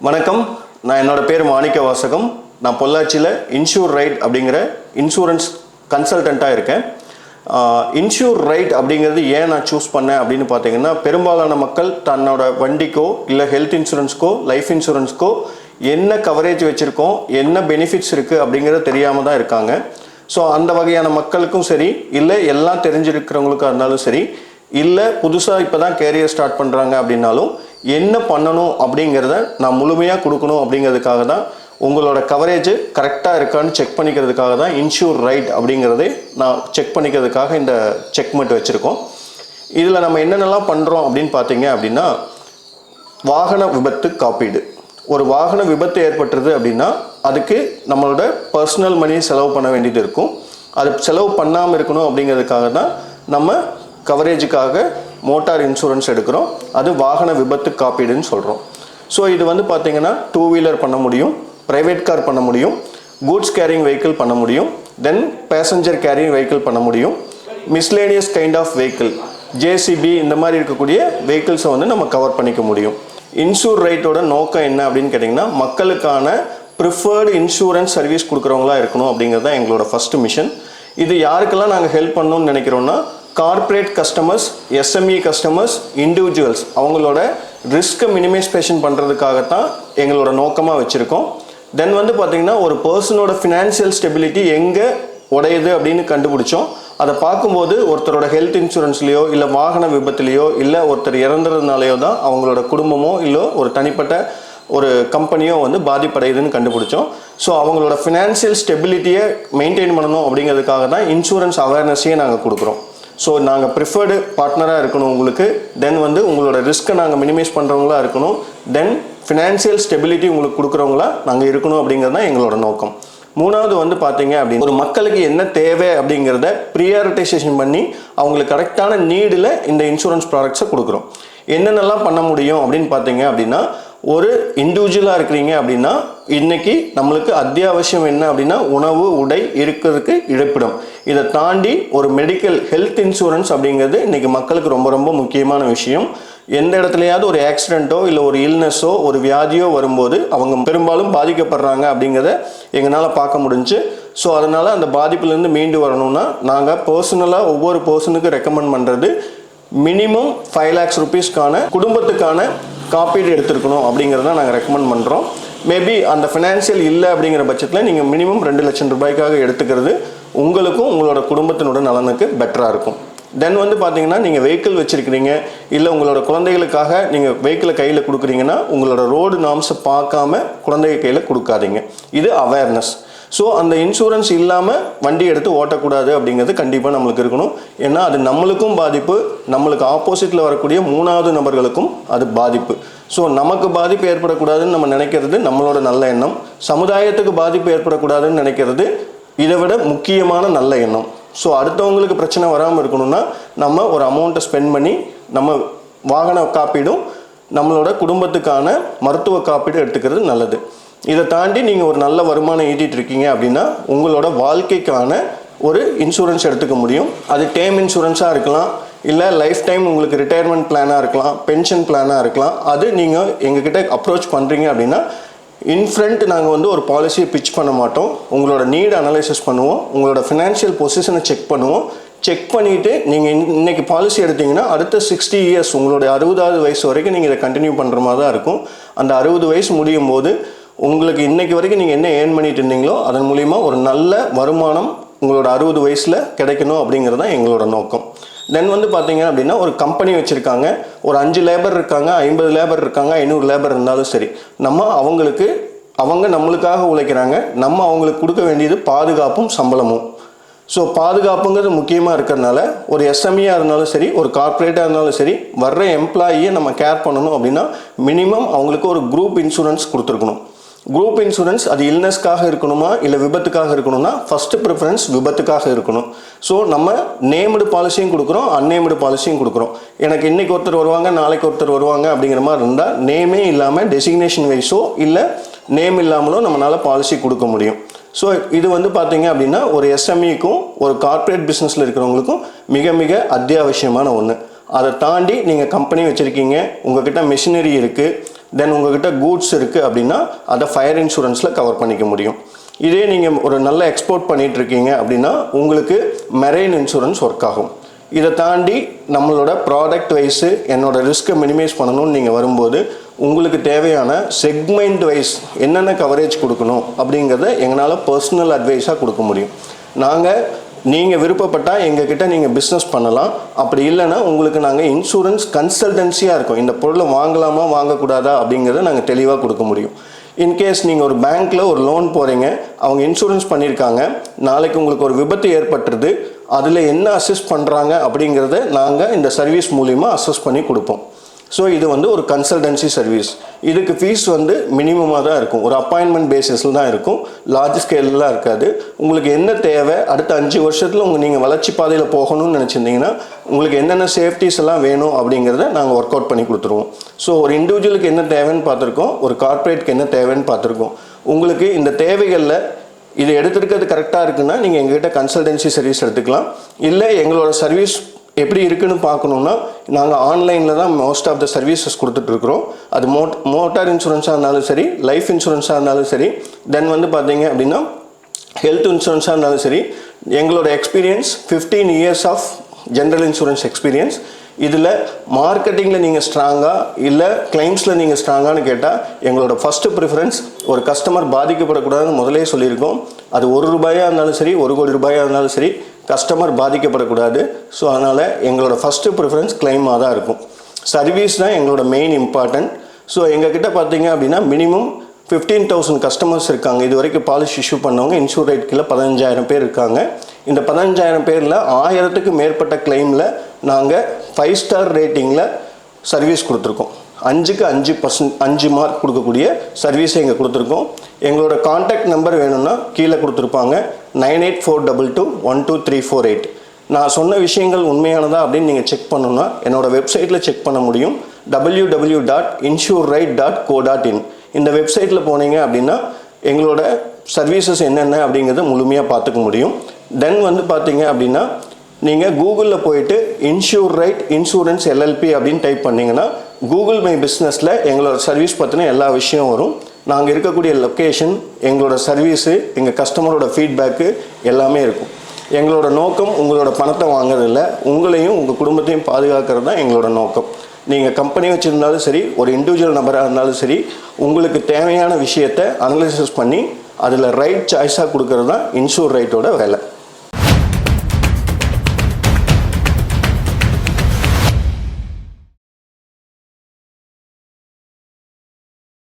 வணக்கம். நான் என்னோட பேர் மாணிக்க வாசகம். நான் பொள்ளாச்சியில் இன்சூர் ரைட் அப்படிங்கிற இன்சூரன்ஸ் கன்சல்டண்ட்டாக இருக்கேன். இன்சூர் ரைட் அப்படிங்கிறது ஏன் நான் சூஸ் பண்ணேன் அப்படின்னு பார்த்தீங்கன்னா, பெரும்பாலான மக்கள் தன்னோட வண்டிக்கோ இல்லை ஹெல்த் இன்சூரன்ஸ்க்கோ லைஃப் இன்சூரன்ஸ்க்கோ என்ன கவரேஜ் வச்சுருக்கோம், என்ன பெனிஃபிட்ஸ் இருக்குது அப்படிங்கிறது தெரியாமல் தான் இருக்காங்க. ஸோ அந்த வகையான மக்களுக்கும் சரி, இல்லை எல்லாம் தெரிஞ்சிருக்கிறவங்களுக்காக இருந்தாலும் சரி, இல்லை புதுசாக இப்போ தான் கேரியர் ஸ்டார்ட் பண்ணுறாங்க அப்படின்னாலும் என்ன பண்ணணும் அப்படிங்கிறத நான் முழுமையாக கொடுக்கணும் அப்படிங்கிறதுக்காக தான், உங்களோட கவரேஜ் கரெக்டாக இருக்கான்னு செக் பண்ணிக்கிறதுக்காக தான் இன்சூர் ரைட் அப்படிங்கிறதே நான் செக் பண்ணிக்கிறதுக்காக இந்த செக்மெண்ட் வச்சுருக்கோம். இதில் நம்ம என்னென்னலாம் பண்ணுறோம் அப்படின்னு பார்த்தீங்க அப்படின்னா, வாகன விபத்து காப்பீடு. ஒரு வாகன விபத்து ஏற்பட்டுருது அப்படின்னா அதுக்கு நம்மளோட பர்சனல் மணி செலவு பண்ண வேண்டியது இருக்கும். அது செலவு பண்ணாமல் இருக்கணும் அப்படிங்கிறதுக்காக தான் நம்ம கவரேஜுக்காக மோட்டார் இன்சூரன்ஸ் எடுக்கிறோம். அது வாகன விபத்து காப்பீடுன்னு சொல்கிறோம். ஸோ இது வந்து பார்த்திங்கன்னா 2 வீலர் பண்ண முடியும், ப்ரைவேட் கார் பண்ண முடியும், கூட்ஸ் கேரிங் வெஹிக்கிள் பண்ண முடியும், தென் பேசஞ்சர் கேரிங் வெஹிக்கிள் பண்ண முடியும், miscellaneous kind of vehicle, JCB இந்த மாதிரி இருக்கக்கூடிய வெஹிக்கிள்ஸை வந்து நம்ம கவர் பண்ணிக்க முடியும். இன்சூர் ரைட்டோட நோக்கம் என்ன அப்படின்னு கேட்டிங்கன்னா, மக்களுக்கான ப்ரிஃபர்டு இன்சூரன்ஸ் சர்வீஸ் கொடுக்குறவங்களா இருக்கணும் அப்படிங்கிறது தான் எங்களோட ஃபஸ்ட்டு மிஷன். இது யாருக்கெல்லாம் நாங்கள் ஹெல்ப் பண்ணணும்னு நினைக்கிறோன்னா, corporate customers, SME customers, individuals, அவங்களோட ரிஸ்க்கை மினிமைசேஷன் பண்ணுறதுக்காகத்தான் எங்களோட நோக்கமாக வச்சுருக்கோம். தென் வந்து பார்த்திங்கன்னா, ஒரு பர்சனோட ஃபினான்ஷியல் ஸ்டெபிலிட்டி எங்கே உடையுது அப்படின்னு கண்டுபிடிச்சோம். அதை பார்க்கும்போது ஒருத்தரோட ஹெல்த் இன்சூரன்ஸ்லேயோ இல்லை வாகன விபத்துலேயோ இல்லை ஒருத்தர் இறந்துறதுனாலையோ தான் அவங்களோட குடும்பமோ இல்லை ஒரு தனிப்பட்ட ஒரு கம்பெனியோ வந்து பாதிப்படையுதுன்னு கண்டுபிடிச்சோம். ஸோ அவங்களோட ஃபினான்ஷியல் ஸ்டெபிலிட்டியை மெயின்டைன் பண்ணணும் அப்படிங்கிறதுக்காக தான் இன்சூரன்ஸ் அவேர்னஸையே நாங்கள் கொடுக்குறோம். ஸோ நாங்கள் ப்ரிஃபர்டு பார்ட்னராக இருக்கணும் உங்களுக்கு. தென் வந்து உங்களோட ரிஸ்க்கை நாங்கள் மினிமைஸ் பண்ணுறவங்களா இருக்கணும். தென் ஃபினான்ஷியல் ஸ்டெபிலிட்டி உங்களுக்கு கொடுக்குறவங்களா நாங்கள் இருக்கணும் அப்படிங்கிறது தான் எங்களோட நோக்கம். மூணாவது வந்து பார்த்தீங்க அப்படின்னு, ஒரு மக்களுக்கு என்ன தேவை அப்படிங்கிறத ப்ரியாரிட்டைசேஷன் பண்ணி அவங்களுக்கு கரெக்டான நீடில் இந்த இன்சூரன்ஸ் ப்ராடக்ட்ஸை கொடுக்குறோம். என்னென்னலாம் பண்ண முடியும் அப்படின்னு பார்த்தீங்க அப்படின்னா, ஒரு இண்டிவிஜுவலாக இருக்கிறீங்க அப்படின்னா இன்றைக்கி நம்மளுக்கு அத்தியாவசியம் என்ன அப்படின்னா, உணவு, உடை, இருக்கிறதுக்கு இருப்பிடம். இதை தாண்டி ஒரு மெடிக்கல் ஹெல்த் இன்சூரன்ஸ் அப்படிங்கிறது இன்றைக்கி மக்களுக்கு ரொம்ப ரொம்ப முக்கியமான விஷயம். எந்த இடத்துலையாவது ஒரு ஆக்சிடெண்ட்டோ இல்லை ஒரு இல்னஸோ ஒரு வியாதியோ வரும்போது அவங்க பெரும்பாலும் பாதிக்கப்படுறாங்க அப்படிங்கிறத எங்களால் பார்க்க முடிஞ்சு. ஸோ அதனால் அந்த பாதிப்புலேருந்து மீண்டு வரணும்னா நாங்கள் பர்சனலாக ஒவ்வொரு பர்சனுக்கு ரெக்கமெண்ட் பண்ணுறது மினிமம் 5 lakhs rupeesக்கான குடும்பத்துக்கான காப்பீடு எடுத்துருக்கணும் அப்படிங்கிறத நாங்கள் ரெக்கமெண்ட் பண்ணுறோம். மேபி அந்த ஃபினான்ஷியல் இல்லை அப்படிங்கிற பட்சத்தில் நீங்கள் மினிமம் 2 லட்சம் ரூபாய்க்காக எடுத்துக்கிறது உங்களுக்கும் உங்களோட குடும்பத்தினோட நலனுக்கு பெட்டராக இருக்கும். தென் வந்து பார்த்தீங்கன்னா, நீங்கள் வெஹிக்கிள் வச்சுருக்கிறீங்க இல்லை உங்களோட குழந்தைகளுக்காக நீங்கள் வெஹிக்கிளை கையில் கொடுக்குறீங்கன்னா உங்களோட ரோடு நார்ம்ஸை பார்க்காம குழந்தைங்க கையில் கொடுக்காதீங்க. இது அவேர்னஸ். ஸோ அந்த இன்சூரன்ஸ் இல்லாமல் வண்டி எடுத்து ஓட்டக்கூடாது அப்படிங்கிறது கண்டிப்பாக நம்மளுக்கு இருக்கணும். ஏன்னா அது நம்மளுக்கும் பாதிப்பு, நம்மளுக்கு ஆப்போசிட்டில் வரக்கூடிய 3வது நபர்களுக்கும் அது பாதிப்பு. ஸோ நமக்கு பாதிப்பு ஏற்படக்கூடாதுன்னு நம்ம நினைக்கிறது நம்மளோட நல்ல எண்ணம். சமுதாயத்துக்கு பாதிப்பு ஏற்படக்கூடாதுன்னு நினைக்கிறது இதை விட முக்கியமான நல்ல எண்ணம். ஸோ அடுத்தவங்களுக்கு பிரச்சனை வராமல் இருக்கணும்னா நம்ம ஒரு அமௌண்ட்டை ஸ்பெண்ட் பண்ணி நம்ம வாகன காப்பீடும் நம்மளோட குடும்பத்துக்கான மருத்துவ காப்பீடு எடுத்துக்கிறது நல்லது. இதை தாண்டி நீங்கள் ஒரு நல்ல வருமானம் ஈட்டிகிட்டு இருக்கீங்க அப்படின்னா உங்களோட வாழ்க்கைக்கான ஒரு இன்சூரன்ஸ் எடுத்துக்க முடியும். அது டேர்ம் இன்சூரன்ஸாக இருக்கலாம், இல்லை லைஃப் டைம் உங்களுக்கு ரிட்டையர்மெண்ட் பிளானாக இருக்கலாம், பென்ஷன் பிளானாக இருக்கலாம். அது நீங்கள் எங்ககிட்ட அப்ரோச் பண்ணுறீங்க அப்படின்னா இன்ஃப்ரண்ட் நாங்கள் வந்து ஒரு பாலிசியை பிச் பண்ண மாட்டோம். உங்களோட நீட் அனலைசிஸ் பண்ணுவோம், உங்களோட ஃபினான்ஷியல் பொசிஷனை செக் பண்ணுவோம். செக் பண்ணிவிட்டு நீங்கள் இன்றைக்கி பாலிசி எடுத்திங்கன்னா அடுத்த 60 years உங்களோட 60வது வயசு வரைக்கும் நீங்கள் இதை கண்டினியூ பண்ணுற மாதிரி தான் இருக்கும். அந்த 60 வயசு முடியும் போது உங்களுக்கு இன்றைக்கி வரைக்கும் நீங்கள் என்ன ஏர்ன் பண்ணிட்டு இருந்தீங்களோ அதன் மூலிமா ஒரு நல்ல வருமானம் உங்களோட 60 வயசில் கிடைக்கணும் அப்படிங்கிறது தான் எங்களோட நோக்கம். தென் வந்து பார்த்தீங்க அப்படின்னா, ஒரு கம்பெனி வச்சுருக்காங்க, ஒரு 5 லேபர் இருக்காங்க, 50 லேபர் இருக்காங்க, 500 லேபர் இருந்தாலும் சரி, அவங்க நம்மளுக்காக உழைக்கிறாங்க. நம்ம அவங்களுக்கு கொடுக்க வேண்டியது பாதுகாப்பும் சம்பளமும். ஸோ பாதுகாப்புங்கிறது முக்கியமாக இருக்கிறதுனால ஒரு எஸ்எம்இயாக இருந்தாலும் சரி, ஒரு கார்ப்பரேட்டாக இருந்தாலும் சரி, வர்ற எம்ப்ளாயியை நம்ம கேர் பண்ணணும் அப்படின்னா மினிமம் அவங்களுக்கு ஒரு குரூப் இன்சூரன்ஸ் கொடுத்துருக்கணும். குரூப் இன்சூரன்ஸ் அது இல்னஸ்க்காக இருக்கணுமா இல்லை விபத்துக்காக இருக்கணும்னா ஃபஸ்ட்டு ப்ரிஃபரன்ஸ் விபத்துக்காக இருக்கணும். ஸோ நம்ம நேம்டு பாலிசியும் கொடுக்குறோம், அன்னேம்டு பாலிசியும் கொடுக்குறோம். எனக்கு இன்றைக்கி ஒருத்தர் வருவாங்க, நாளைக்கு ஒருத்தர் வருவாங்க அப்படிங்கிற மாதிரி இருந்தால் நேமே இல்லாமல் டெசிக்னேஷன் வைஸோ இல்லை நேம் இல்லாமலோ நம்மளால் பாலிசி கொடுக்க முடியும். ஸோ இது வந்து பார்த்தீங்க அப்படின்னா ஒரு எஸ்எம்இக்கும் ஒரு கார்ப்பரேட் பிஸ்னஸில் இருக்கிறவங்களுக்கும் மிக மிக அத்தியாவசியமான ஒன்று. அதை தாண்டி நீங்கள் கம்பெனி வச்சுருக்கீங்க, உங்கள்கிட்ட மிஷினரி இருக்குது, தென் உங்ககிட்ட கூட்ஸ் இருக்குது அப்படின்னா அதை ஃபயர் இன்சூரன்ஸில் கவர் பண்ணிக்க முடியும். இதே நீங்கள் ஒரு நல்ல எக்ஸ்போர்ட் பண்ணிகிட்டு இருக்கீங்க அப்படின்னா உங்களுக்கு மெரைன் இன்சூரன்ஸ் ஒர்க் ஆகும். இதை தாண்டி நம்மளோட ப்ராடக்ட் வைஸு என்னோடய ரிஸ்க்கை மினிமைஸ் பண்ணணும்னு நீங்கள் வரும்போது உங்களுக்கு தேவையான செக்மெண்ட் வைஸ் என்னென்ன கவரேஜ் கொடுக்கணும் அப்படிங்கிறத எங்களால் பர்சனல் அட்வைஸாக கொடுக்க முடியும். நீங்கள் விருப்பப்பட்டால் எங்ககிட்ட நீங்கள் பிஸ்னஸ் பண்ணலாம். அப்படி இல்லைன்னா உங்களுக்கு நாங்கள் இன்சூரன்ஸ் கன்சல்டன்சியாக இருக்கோம். இந்த பொருளை வாங்கலாமா வாங்கக்கூடாதா அப்படிங்கிறத நாங்கள் தெளிவாக கொடுக்க முடியும். இன்கேஸ் நீங்கள் ஒரு பேங்க்கில் ஒரு லோன் போகிறீங்க, அவங்க இன்சூரன்ஸ் பண்ணியிருக்காங்க, நாளைக்கு உங்களுக்கு ஒரு விபத்து ஏற்பட்டுருது, அதில் என்ன அசஸ் பண்ணுறாங்க அப்படிங்கிறத நாங்கள் இந்த சர்வீஸ் மூலிமா அசஸ் பண்ணி கொடுப்போம். ஸோ இது ஒரு கன்சல்டன்சி சர்வீஸ். இதுக்கு ஃபீஸ் மினிமமாக தான் இருக்கும். ஒரு அப்பாயின்மெண்ட் பேசிஸில் தான் இருக்கும், லார்ஜ் ஸ்கேல்லாம் இருக்காது. உங்களுக்கு என்ன தேவை, அடுத்த 5 வருஷத்தில் நீங்கள் வளர்ச்சி பாதையில் போகணும்னு நினச்சிருந்தீங்கன்னா உங்களுக்கு என்னென்ன சேஃப்டிஸ் எல்லாம் வேணும் அப்படிங்கிறத நாங்கள் ஒர்க் அவுட் பண்ணி கொடுத்துருவோம். ஸோ ஒரு இண்டிவிஜுவலுக்கு என்ன தேவைன்னு பார்த்துருக்கோம், ஒரு கார்ப்பரேட்டுக்கு என்ன தேவைன்னு பார்த்துருக்கோம். உங்களுக்கு இந்த தேவைகளில் இது எடுத்துருக்கிறது கரெக்டாக இருக்குன்னா நீங்கள் எங்ககிட்ட கன்சல்டன்சி சர்வீஸ் எடுத்துக்கலாம். இல்லை எங்களோட சர்வீஸ் எப்படி இருக்குன்னு பார்க்கணுன்னா நாங்கள் ஆன்லைனில் தான் மோஸ்ட் ஆஃப் த சர்வீசஸ் கொடுத்துட்ருக்குறோம். அது மோட்டார் இன்சூரன்ஸாக இருந்தாலும் சரி, லைஃப் இன்சூரன்ஸாக இருந்தாலும் சரி, தென் பார்த்தீங்க அப்படின்னா ஹெல்த் இன்சூரன்ஸாக இருந்தாலும் சரி. எங்களோட experience 15 years of general insurance experience. இதில் மார்க்கெட்டிங்கில் நீங்கள் ஸ்ட்ராங்காக இல்லை கிளைம்ஸில் நீங்கள் ஸ்ட்ராங்கானு கேட்டால் எங்களோட ஃபஸ்ட்டு ப்ரிஃபரன்ஸ் ஒரு கஸ்டமர் பாதிக்கப்படக்கூடாதுன்னு முதலே சொல்லியிருக்கோம். அது ₹1 இருந்தாலும் சரி, ₹1 கோடி இருந்தாலும் சரி, கஸ்டமர் பாதிக்கப்படக்கூடாது. ஸோ அதனால் எங்களோட ஃபஸ்ட்டு ப்ரிஃபரன்ஸ் கிளைமாக தான் இருக்கும். சர்வீஸ் தான் எங்களோட மெயின் இம்பார்ட்டன்ட். ஸோ எங்ககிட்ட பார்த்தீங்க அப்படின்னா மினிமம் 15,000 கஸ்டமர்ஸ் இருக்காங்க. இது வரைக்கும் பாலிசி இஷ்யூ பண்ணவங்க இன்சூர் ரைட் கீழே 15,000 பேர் இருக்காங்க. இந்த 15,000 பேரில் 1000க்கு மேற்பட்ட கிளைமில் நாங்கள் 5 ஸ்டார் ரேட்டிங்கில் சர்வீஸ் கொடுத்துருக்கோம். 5க்கு 5 மார்க் கொடுக்கக்கூடிய சர்வீஸை இங்கே கொடுத்துருக்கோம். எங்களோட கான்டாக்ட் நம்பர் வேணும்னா கீழே கொடுத்துருப்பாங்க, 9842122348. நான் சொன்ன விஷயங்கள் உண்மையானதா அப்படின்னு நீங்கள் செக் பண்ணணும்னா என்னோடய வெப்சைட்டில் செக் பண்ண முடியும், www.insureride.co.in. இந்த வெப்சைட்டில் போனீங்க அப்படின்னா எங்களோட சர்வீசஸ் என்னென்ன அப்படிங்கிறத முழுமையாக பார்த்துக்க முடியும். தென் பார்த்தீங்க அப்படின்னா நீங்கள் கூகுளில் போயிட்டு இன்சூர் ரைட் இன்சூரன்ஸ் LLP அப்படின்னு டைப் பண்ணிங்கன்னா கூகுள் மை பிஸ்னஸில் எங்களோட சர்வீஸ் பற்றின எல்லா விஷயம் வரும். நாங்கள் இருக்கக்கூடிய லொக்கேஷன், எங்களோட சர்வீஸு, எங்கள் கஸ்டமரோட ஃபீட்பேக்கு எல்லாமே இருக்கும். எங்களோட நோக்கம் உங்களோட பணத்தை வாங்குறதில்ல, உங்களையும் உங்கள் குடும்பத்தையும் பாதுகாக்கிறது தான் எங்களோட நோக்கம். நீங்கள் கம்பெனி வச்சுருந்தாலும் சரி, ஒரு இண்டிவிஜுவல் நபராக இருந்தாலும் சரி, உங்களுக்கு தேவையான விஷயத்தை அனலைசிஸ் பண்ணி அதில் ரைட் சாய்ஸாக கொடுக்கறது தான் இன்சூர் ரைட்டோட வேலை.